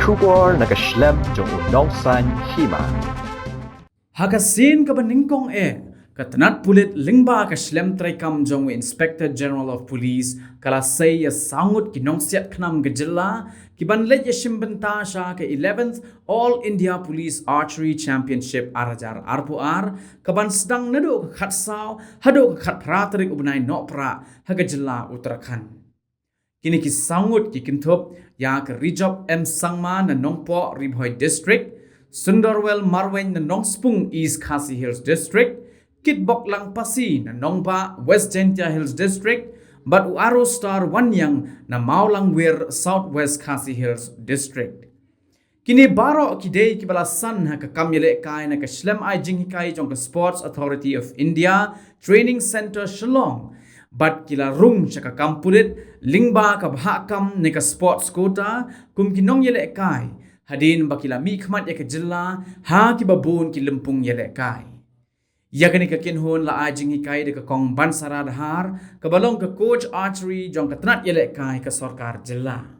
Shubor nakaslem jong unongsan hima. Hakasin ka baningkong katanat pulit lingba ka slem traikam jong Inspector General of Police kalasay ya sangut kinongsiat knam gajilla kibanlet ya shimbenta sha ka 11th All India Police Archery Championship arajar arpuar kaban sedang nado ka khatsaw hado ka khat pratrik ubnai nopra hagajilla Uttarakhand. Kini ki sangut ki kinthop ya ka Rijop M Sangma na Nongpo Ribhoi District, Sundarwel Marwen na Nongspung East Khasi Hills District, Kitbok Lang Pasi na Nongpa West Jentia Hills District, Batu Aro Star Wanyang na Maulang Wir Southwest Khasi Hills District. Kini baro kidei kibalasan ha ka kamyele kai na ka Shlem ai jing hikai jong ka Sports Authority of India Training Center Shillong. Bat kila rung syaka kampulit lingba ka bahakam ne ka sports quota kum kinong yele kai hadin bakila mikmat ya ka jilla ha ki babun ki lempung yele kai ya kani ka kinhon la ajing hikai de ka kong bansara dahar ka balong ka coach archery jong ka tnat yele kai ka sarkar jilla.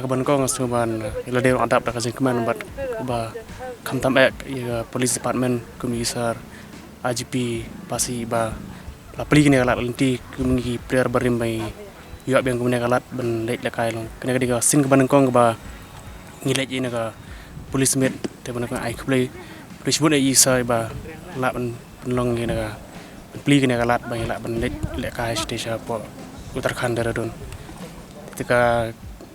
Kaban ko ngasuban iladeo adap da kasing keman bat ba kamtam ya police department komisar IGP pasi ba la pli kini kalat lenti kumni player barim bai yo abeng kumni kalat ben lek lekai long kena diga sin keban ko ba ngilek ina ka police met te ban ko ai play police bun ai sai ba la ben long ina ka pli kini kalat bai la ben lek lekai station po Uttarakhand Dehradun ketika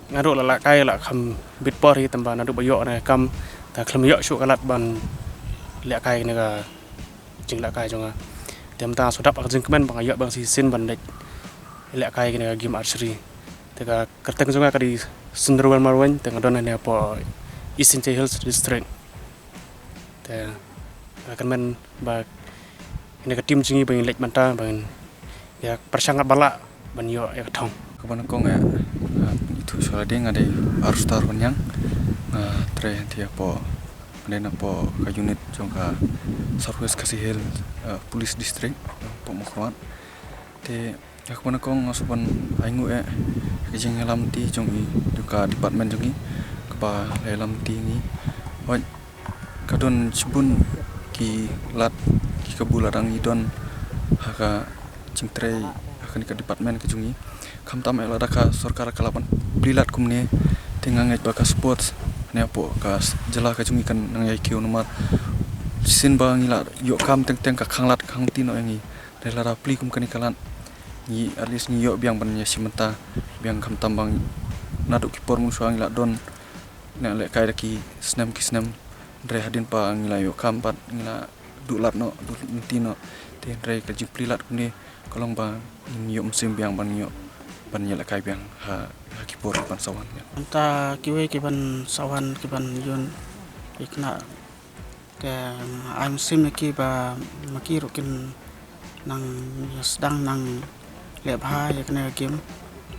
ngaduk la kai la kham bit por hi tamba nadu bayo na kam ta khlam yo shu kalat ban le kai ne ga jing la kai jonga tem ta sodap ak jing kemen bang yo bang si sin ban dek le kai ne ga game archery te ga kerteng jonga ka di Sundarwal Marwen te ngadon ne po East Jentia Hills District te kemen ba ne ga tim jingi bang lek manta bang ya persangat bala ban yo ya thong kaban ko nga itu soal dia ngade harus tar banyang tre dia po ada po ka unit jongka Southwest Khasi Hills Police District po Mukhwat te kaban ko ngasupan aingu kejing lam ti jongi juga department jongi kapa lam ti ni oi kadon chibun ki lat ki kabularang idon haka jingtre akan ke department ke jungi kamtam ela daka sarkar kalapan blilat kumne tengang et baka sports ne apo ka jela ka jungi kan nang yai kiu nomar sin bang ila yo kam teng teng ka khanglat khang tino yangi dela pli kum kan ikalan ni at least ni yo biang ban nya simenta biang kamtam bang naduk ki por musuang ila don ne le kai daki snam ki snam dre hadin pa ngila yo kampat ngila dulat no tino te dre ka jiplilat kumne kolong ba yo musim biang ban yo ban yela kai biang ha kipor ban sawan ya anta kiwe ki ban sawan ki ban yun ikna ke I'm sim ki ba makiru kin nang sedang nang lebha ya kena game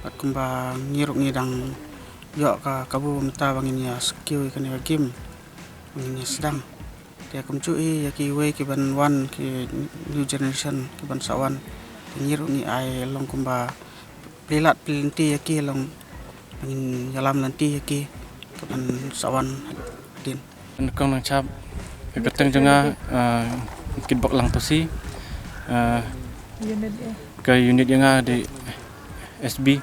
bat kumba ngiru ngidang yo ka kabu mta bangin ya skill kena game ngin sedang dia kumcui ya ki we ki ban one ki new generation ki ban sawan ngiru ni ai long kumba pelat pelinti yaki long ngin yalam nanti yaki kan sawan din kong nang chap keteng jonga kitbok lang pasi ke unit yang di SB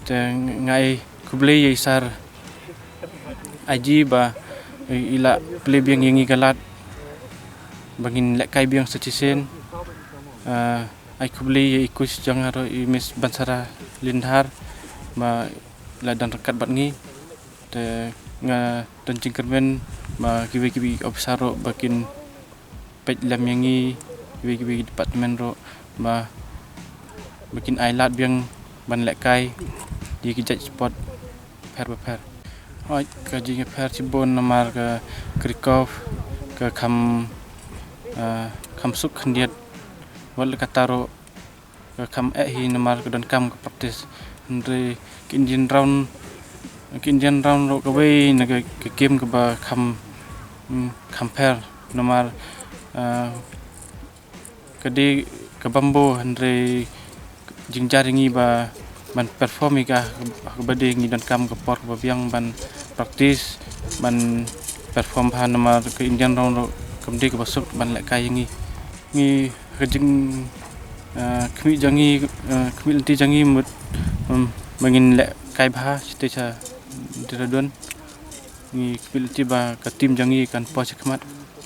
te ngai kublei yisar aji ba ila plebiang yangi galat bangin lekai biang secisen ai kubli ikus jangaro imis bansara lindhar ma la dan rekat batngi te nga dan cingkermen ma kibi obsaro bakin pej lam yangi kibi departemen ro ma bakin ailat biang ban lekai di kijat spot per oi kaji per cibon namar ke krikov ke kam suk khandiat wal kataro ke kam hi namar ke dan kam ke praktis andre ke Indian round ro ke wei na ke game ke ba kam per namar ke di ke bambo andre jingjaringi ba ban perform ka bade ngi dan kam ke por ba biang ban praktis ban perform han namar ke Indian round ro kamde ke basuk ban lek kai ngi kejing kmi jangi kmi lenti jangi mut mangin lek kai bha stage diradon ngi kmi lenti ba ka tim jangi kan po chakmat